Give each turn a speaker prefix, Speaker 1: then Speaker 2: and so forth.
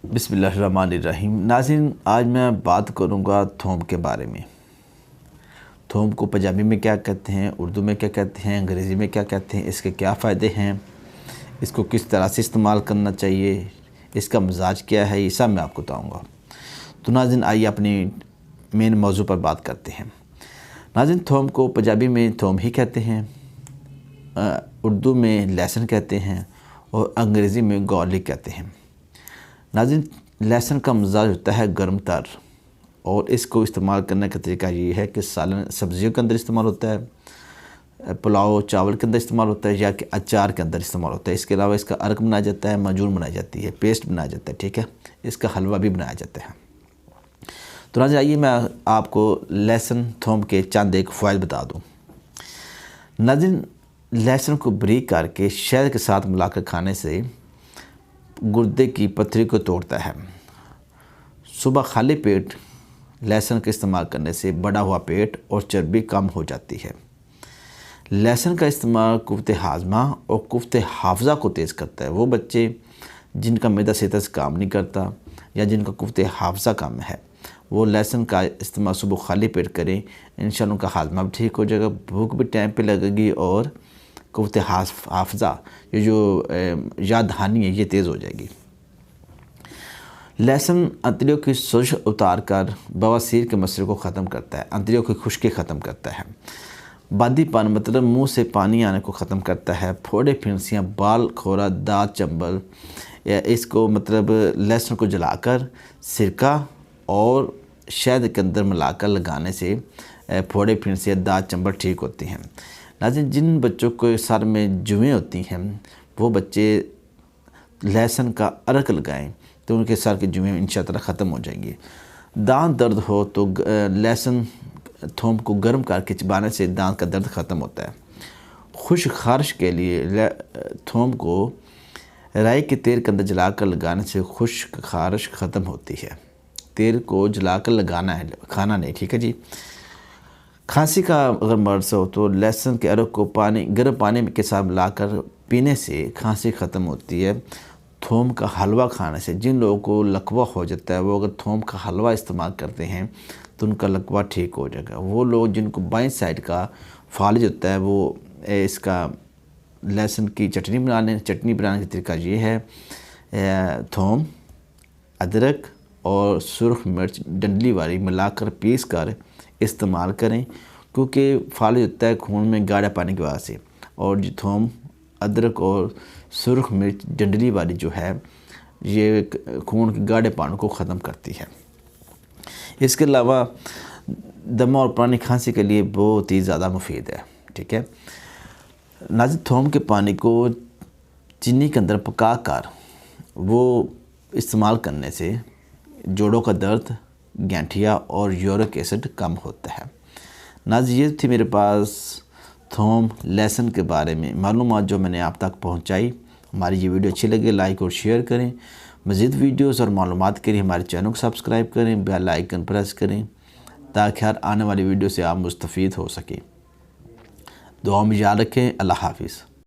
Speaker 1: बिस्मिल्लाहिर्रहमानिर्रहीम। नाज़रीन, आज मैं बात करूँगा थूम के बारे में। थूम को पंजाबी में क्या कहते हैं, उर्दू में क्या कहते हैं, अंग्रेज़ी में क्या कहते हैं, इसके क्या फ़ायदे हैं, इसको किस तरह से इस्तेमाल करना चाहिए, इसका मिजाज क्या है, ये सब मैं आपको बताऊँगा। तो नाज़रीन, आइए अपनी मेन मौजू पर बात करते हैं। नाज़रीन, थूम को पंजाबी में थूम ही कहते हैं, उर्दू में लहसुन कहते हैं और अंग्रेज़ी में गार्लिक कहते हैं। नाज़रीन, लहसुन का मिजाज होता है गर्म तर और इसको इस्तेमाल करने का तरीका ये है कि सालन सब्ज़ियों के अंदर इस्तेमाल होता है, पुलाव चावल के अंदर इस्तेमाल होता है या कि अचार के अंदर इस्तेमाल होता है। इसके अलावा इसका अर्क बनाया जाता है, माजून बनाई जाती है, पेस्ट बनाया जाता है, ठीक है। इसका हलवा भी बनाया जाता है। तो नाज़रीन, आइए मैं आपको लहसुन थूम के चंद एक फ़ायदे बता दूँ। नाज़रीन, लहसुन को बारीक करके शहद के साथ मिलाकर खाने से गुर्दे की पथरी को तोड़ता है। सुबह खाली पेट लहसुन का इस्तेमाल करने से बढ़ा हुआ पेट और चर्बी कम हो जाती है। लहसुन का इस्तेमाल कुव्वत हाज़मा और कुव्वत हाफ़ज़ा को तेज़ करता है। वो बच्चे जिनका मैदा सेहत से काम नहीं करता या जिनका कुव्वत हाफ़ज़ा कम है, वो लहसुन का इस्तेमाल सुबह खाली पेट करें, इंशाअल्लाह उनका हाज़मा भी ठीक हो जाएगा, भूख भी टाइम पे लगेगी और कुव्वत हाफ़ज़ा, ये जो याद दहानी है, ये तेज़ हो जाएगी। लहसुन अंतड़ियों की सोज उतार कर बवासीर के मसले को ख़त्म करता है, अंतड़ियों की खुश्की ख़त्म करता है, बादीपन मतलब मुंह से पानी आने को ख़त्म करता है, फोड़े फिंसियाँ, बाल खोरा, दाँत चंबल, इसको मतलब लहसुन को जलाकर सिरका और शहद के अंदर मिलाकर लगाने से फोड़े फिंसियाँ, दाँत चंबल ठीक होती हैं। नाज़रीन, जिन बच्चों को सर में जुएँ होती हैं वो बच्चे लहसुन का अर्क लगाएं तो उनके सर की जुएँ इंशाअल्लाह ख़त्म हो जाएंगी। दांत दर्द हो तो लहसुन थूम को गर्म करके चबाने से दांत का दर्द ख़त्म होता है। खुश्क खारिश के लिए थूम को राई के तेल के अंदर जलाकर लगाने से खुश्क खारिश ख़त्म होती है। तेल को जलाकर लगाना है, खाना नहीं, ठीक है जी। खांसी का अगर मर्ज़ हो तो लहसुन के अर्क को गर्म पानी के साथ मिलाकर पीने से खांसी ख़त्म होती है। थूम का हलवा खाने से जिन लोगों को लकवा हो जाता है, वो अगर थूम का हलवा इस्तेमाल करते हैं तो उनका लकवा ठीक हो जाएगा। वो लोग जिनको बाएं साइड का फालिज होता है, वो इसका लहसुन की चटनी बनाने का तरीका ये है, थूम, अदरक और सुरख मिर्च डंडली वाली मिलाकर पीस कर इस्तेमाल करें, क्योंकि फालिज होता है खून में गाढ़ा पानी की वजह से, और जो थूम, अदरक और सुरख मिर्च डंडली वाली जो है, ये खून के गाढ़े पानी को ख़त्म करती है। इसके अलावा दमा और पुरानी खांसी के लिए बहुत ही ज़्यादा मुफीद है, ठीक है। नाज़रीन, थूम के पानी को चीनी के अंदर पका कर वो इस्तेमाल करने से जोड़ों का दर्द, गठिया और यूरिक एसिड कम होता है। नाज़रीन, ये थी मेरे पास थूम लहसुन के बारे में मालूमात जो मैंने आप तक पहुंचाई। हमारी ये वीडियो अच्छी लगे लाइक और शेयर करें। मज़ीद वीडियोस और मालूमात के लिए हमारे चैनल को सब्सक्राइब करें, बेल आइकन प्रेस करें ताकि हर आने वाली वीडियो से आप मुस्तफ़ीद हो सकें। दुआ में याद रखें। अल्लाह हाफ़िज़।